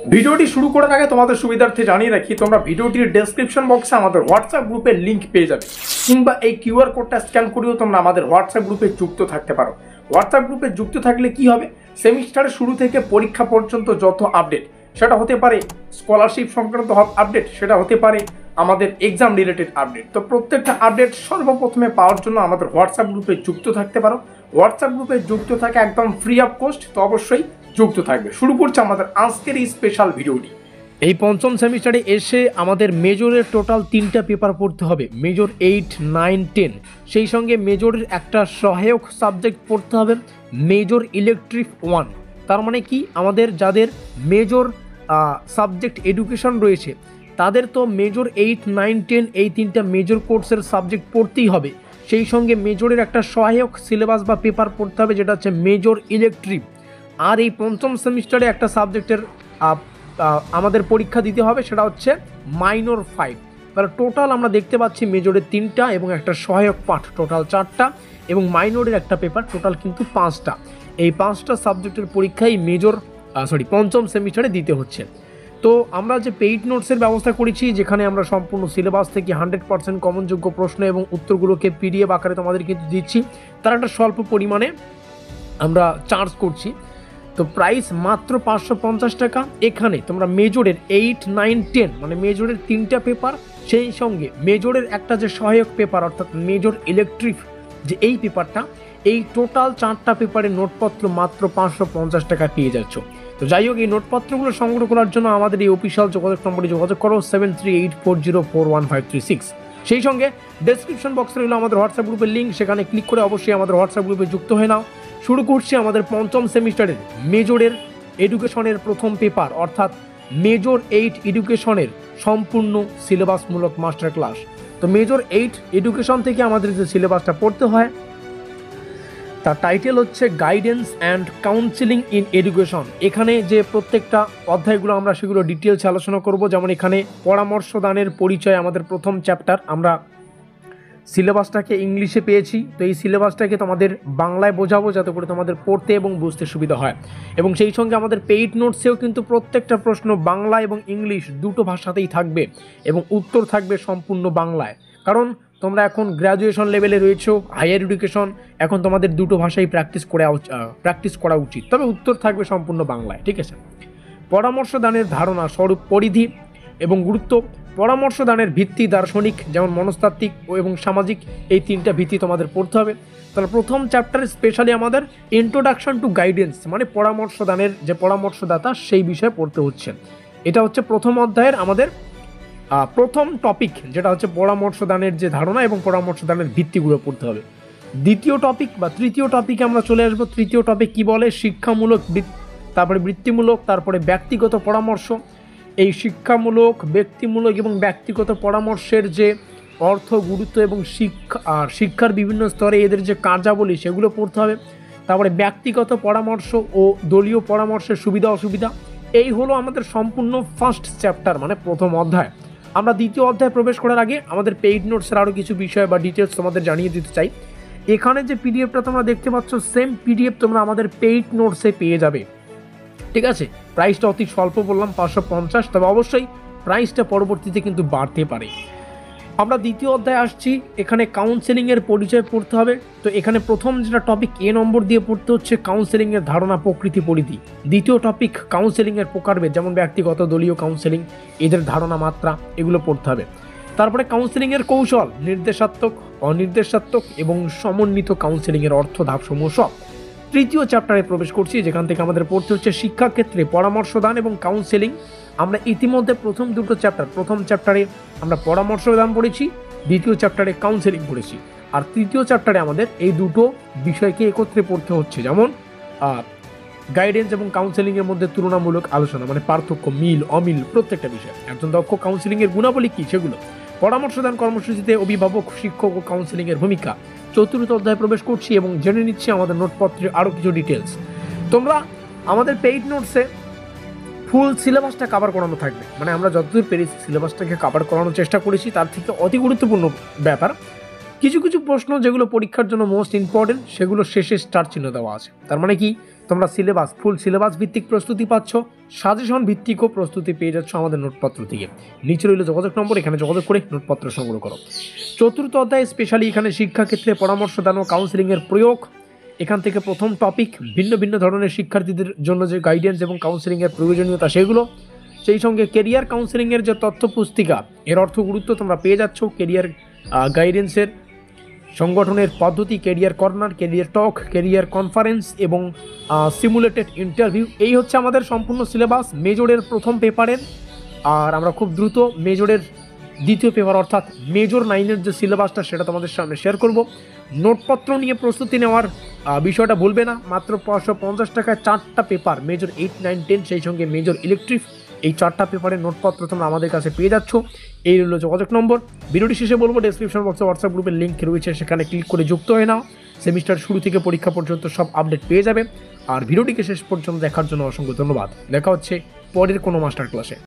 ভিডিওটি শুরু করার আগে তোমাদের সুবিধার্থে জানিয়ে রাখি, তোমরা ভিডিওটির ডেসক্রিপশন বক্সে আমাদের হোয়াটসঅ্যাপ গ্রুপের লিঙ্ক পেয়ে যাবে, কিংবা এই কিউআর কোডটা স্ক্যান করেও তোমরা আমাদের হোয়াটসঅ্যাপ গ্রুপে যুক্ত থাকতে পারো। হোয়াটসঅ্যাপ গ্রুপে যুক্ত থাকলে কি হবে, সেমিস্টারের শুরু থেকে পরীক্ষা পর্যন্ত যত আপডেট, সেটা হতে পারে স্কলারশিপ সংক্রান্ত আপডেট, সেটা হতে পারে আমাদের এক্সাম রিলেটেড আপডেট, তো প্রত্যেকটা আপডেট সর্বপ্রথমে পাওয়ার জন্য আমাদের হোয়াটসঅ্যাপ গ্রুপে যুক্ত থাকতে পারো। হোয়াটসঅ্যাপ গ্রুপে যুক্ত থাকা একদম ফ্রি অফ কস্ট, তো অবশ্যই যুক্ত থাকবে। শুরু করছে আমাদের আজকের এই স্পেশাল ভিডিওটি। এই পঞ্চম সেমিস্টারে এসে আমাদের মেজরের টোটাল 3টা পেপার পড়তে হবে, মেজর 8, 9, 10। সেই সঙ্গে মেজরের একটা সহায়ক সাবজেক্ট পড়তে হবে, মেজর ইলেকট্রিক 1। তার মানে কি, আমাদের যাদের মেজর সাবজেক্ট এডুকেশন রয়েছে তাদের তো মেজর 8, 9, 10 এই 3টা মেজর কোর্সের সাবজেক্ট পড়তেই হবে। সেই সঙ্গে মেজরের একটা সহায়ক সিলেবাস বা পেপার পড়তে হবে, যেটা হচ্ছে মেজর ইলেকট্রিক। আর এই পঞ্চম সেমিস্টারে একটা সাবজেক্টের আমাদের পরীক্ষা দিতে হবে, সেটা হচ্ছে মাইনর 5। তাহলে টোটাল আমরা দেখতে পাচ্ছি মেজরের 3টা এবং একটা সহায়ক পাঠ টোটাল 4টা, এবং মাইনরের একটা পেপার টোটাল কিন্তু 5টা। এই 5টা সাবজেক্টের পরীক্ষাই পঞ্চম সেমিস্টারে দিতে হচ্ছে। তো আমরা যে পেইড নোটসের ব্যবস্থা করেছি, যেখানে আমরা সম্পূর্ণ সিলেবাস থেকে 100% কমনযোগ্য প্রশ্ন এবং উত্তরগুলোকে পিডিএফ আকারে তোমাদের কিন্তু দিচ্ছি, তার একটা স্বল্প পরিমাণে আমরা চার্জ করছি। তো প্রাইস মাত্র 550 টাকা। এখানে তোমরা মেজরের 8, 9, 10 মানে মেজরের 3টা পেপার, সেই সঙ্গে মেজরের একটা যে সহায়ক পেপার অর্থাৎ মেজর ইলেকট্রিক যে এই পেপারটা, এই টোটাল 4টা পেপারের নোটপত্র মাত্র 550 টাকা পেয়ে যাচ্ছ। তো যাই হোক, এই নোটপত্রগুলো সংগ্রহ করার জন্য আমাদের এই অফিসিয়াল যোগাযোগ নম্বরে যোগাযোগ করো 7384041536। সেই সঙ্গে ডেসক্রিপশন বক্সে রইল আমাদের হোয়াটসঅ্যাপ গ্রুপের লিঙ্ক, সেখানে ক্লিক করে অবশ্যই আমাদের হোয়াটসঅ্যাপ গ্রুপে যুক্ত হয়ে নাও। শুরু করছি আমাদের পঞ্চম সেমিস্টারের মেজরের এডুকেশনের প্রথম পেপার, অর্থাৎ মেজর 8 এডুকেশনের সম্পূর্ণ সিলেবাসমূলক মাস্টার ক্লাস। তো মেজর 8 এডুকেশন থেকে আমাদের যে সিলেবাসটা পড়তে হয় তার টাইটেল হচ্ছে guidance and counselling in education. এখানে যে প্রত্যেকটা অধ্যায়গুলো আমরা সেগুলো ডিটেলস আলোচনা করব। যেমন এখানে পরামর্শদানের পরিচয় আমাদের প্রথম চ্যাপ্টার। আমরা সিলেবাসটাকে ইংলিশে পেয়েছি, তো এই সিলেবাসটাকে তোমাদের বাংলায় বোঝাবো যাতে করে তোমাদের পড়তে এবং বুঝতে সুবিধা হয়। এবং সেই সঙ্গে আমাদের পেইড নোটসেও কিন্তু প্রত্যেকটা প্রশ্ন বাংলা এবং ইংলিশ দুটো ভাষাতেই থাকবে, এবং উত্তর থাকবে সম্পূর্ণ বাংলায়। কারণ তোমরা এখন গ্র্যাজুয়েশন লেভেলে রয়েছো, হায়ার এডুকেশন, এখন তোমাদের দুটো ভাষাই প্র্যাকটিস করা উচিত, তবে উত্তর থাকবে সম্পূর্ণ বাংলায়, ঠিক আছে। পরামর্শদানের ধারণা, স্বরূপ, পরিধি এবং গুরুত্ব। পরামর্শদানের ভিত্তি দার্শনিক, যেমন মনস্তাত্ত্বিক এবং সামাজিক, এই 3টা ভিত্তি তোমাদের পড়তে হবে। তাহলে প্রথম চ্যাপ্টারে স্পেশালি আমাদের ইন্ট্রোডাকশন টু গাইডেন্স মানে পরামর্শদানের যে পরামর্শদাতা সেই বিষয়ে পড়তে হচ্ছে। এটা হচ্ছে প্রথম অধ্যায়ের আমাদের প্রথম টপিক, যেটা হচ্ছে পরামর্শদানের যে ধারণা এবং পরামর্শদানের ভিত্তিগুলো পড়তে হবে। দ্বিতীয় টপিক বা তৃতীয় টপিকে আমরা চলে আসবো। তৃতীয় টপিক কি বলে, শিক্ষামূলক, তারপরে বৃত্তিমূলক, তারপরে ব্যক্তিগত পরামর্শ। এই শিক্ষামূলক, ব্যক্তিমূলক এবং ব্যক্তিগত পরামর্শের যে অর্থ, গুরুত্ব এবং শিক্ষার বিভিন্ন স্তরে এদের যে কার্যাবলী সেগুলো পড়তে হবে। তারপরে ব্যক্তিগত পরামর্শ ও দলীয় পরামর্শের সুবিধা অসুবিধা। এই হলো আমাদের সম্পূর্ণ ফার্স্ট চ্যাপ্টার মানে প্রথম অধ্যায়। আমরা দ্বিতীয় অধ্যায়ে প্রবেশ করার আগে আমাদের পেইড নোটসের আরও কিছু বিষয় বা ডিটেলস তোমাদের জানিয়ে দিতে চাই। এখানে যে পিডিএফটা তোমরা দেখতে পাচ্ছ, সেম পিডিএফ তোমরা আমাদের পেইড নোটসে পেয়ে যাবে, ঠিক আছে। প্রাইসটা অতি স্বল্প বললাম, 550, তবে অবশ্যই প্রাইসটা পরবর্তীতে কিন্তু বাড়তে পারে। আমরা দ্বিতীয় অধ্যায়ে আসছি। এখানে কাউন্সেলিংয়ের পরিচয় পড়তে হবে। তো এখানে প্রথম যেটা টপিক এ নম্বর দিয়ে পড়তে হচ্ছে কাউন্সেলিংয়ের ধারণা, প্রকৃতি, পরিধি। দ্বিতীয় টপিক কাউন্সেলিংয়ের প্রকারভেদ, যেমন ব্যক্তিগত, দলীয় কাউন্সেলিং, এদের ধারণা, মাত্রা, এগুলো পড়তে হবে। তারপরে কাউন্সেলিংয়ের কৌশল, নির্দেশাত্মক, অনির্দেশাত্মক এবং সমন্বিত কাউন্সেলিংয়ের অর্থ, ধাপসমূহ সব। তৃতীয় চ্যাপ্টারে প্রবেশ করছি, যেখান থেকে আমাদের পড়তে হচ্ছে শিক্ষাক্ষেত্রে পরামর্শদান এবং কাউন্সেলিং। আমরা ইতিমধ্যে প্রথম চ্যাপ্টারে আমরা পরামর্শদান পড়েছি, দ্বিতীয় চ্যাপ্টারে কাউন্সেলিং পড়েছি, আর তৃতীয় চ্যাপ্টারে আমাদের এই দুটো বিষয়কে একত্রে পড়তে হচ্ছে। যেমন গাইডেন্স এবং কাউন্সেলিংয়ের মধ্যে তুলনামূলক আলোচনা মানে পার্থক্য, মিল, অমিল, প্রত্যেকটা বিষয়। একজন দক্ষ কাউন্সেলিংয়ের গুণাবলী কী সেগুলো। পরামর্শদান কর্মসূচিতে অভিভাবক, শিক্ষক ও কাউন্সেলিংয়ের ভূমিকা। চতুর্থ অধ্যায়ে প্রবেশ করছি এবং জেনে নিচ্ছি আমাদের নোটপত্রের আরও কিছু ডিটেলস। তোমরা আমাদের পেইড নোটসে ফুল সিলেবাসটা কভার করানো থাকবে, মানে আমরা যতদূর পেরেছি সিলেবাসটাকে কভার করানোর চেষ্টা করেছি। তার থেকে অতি গুরুত্বপূর্ণ ব্যাপার, কিছু কিছু প্রশ্ন যেগুলো পরীক্ষার জন্য মোস্ট ইম্পর্টেন্ট সেগুলো শেষে স্টার চিহ্ন দেওয়া আছে। তার মানে কি, তোমরা সিলেবাস ফুল সিলেবাস ভিত্তিক প্রস্তুতি পাচ্ছ, সাজেশন ভিত্তিকও প্রস্তুতি পেয়ে যাচ্ছ আমাদের নোটপত্র থেকে। নিচে রইল যোগাযোগ নম্বর, এখানে যোগাযোগ করে নোটপত্র সংগ্রহ করো। চতুর্থ অধ্যায় স্পেশালি এখানে শিক্ষাক্ষেত্রে পরামর্শ দান ও কাউন্সিলিংয়ের প্রয়োগ। এখান থেকে প্রথম টপিক ভিন্ন ভিন্ন ধরনের শিক্ষার্থীদের জন্য যে গাইডেন্স এবং কাউন্সিলিংয়ের প্রয়োজনীয়তা সেগুলো, সেই সঙ্গে কেরিয়ার কাউন্সিলিংয়ের যে তথ্য পুস্তিকা, এর অর্থ গুরুত্ব তোমরা পেয়ে যাচ্ছ। কেরিয়ার গাইডেন্সের সংগঠনের পদ্ধতি, কেরিয়ার কর্নার, কেরিয়ার টক, কেরিয়ার কনফারেন্স এবং সিমুলেটেড ইন্টারভিউ, এই হচ্ছে আমাদের সম্পূর্ণ সিলেবাস মেজরের প্রথম পেপারের। আর আমরা খুব দ্রুত মেজরের দ্বিতীয় পেপার অর্থাৎ মেজর 9-এর যে সিলেবাসটা সেটা তোমাদের সামনে শেয়ার করব। নোটপত্র নিয়ে প্রস্তুতি নেওয়ার বিষয়টা ভুলবে না। মাত্র 550 টাকায় 4টা পেপার, মেজর 8, 9, 10, সেই সঙ্গে মেজর ইলেকট্রিক, এই 4টা পেপারের নোটপত্র তোমরা আমাদের কাছে পেয়ে যাচ্ছ। এই রইল যোগাযোগ নম্বর। ভিডিওটি শেষে বলবো, ডেসক্রিপশন বক্সে হোয়াটসঅ্যাপ গ্রুপের লিঙ্ক রয়েছে, সেখানে ক্লিক করে যুক্ত হয়ে নাও। সেমিস্টার শুরু থেকে পরীক্ষা পর্যন্ত সব আপডেট পেয়ে যাবে। আর ভিডিওটিকে শেষ পর্যন্ত দেখার জন্য অসংখ্য ধন্যবাদ। দেখা হচ্ছে পরের কোনো মাস্টার ক্লাসে।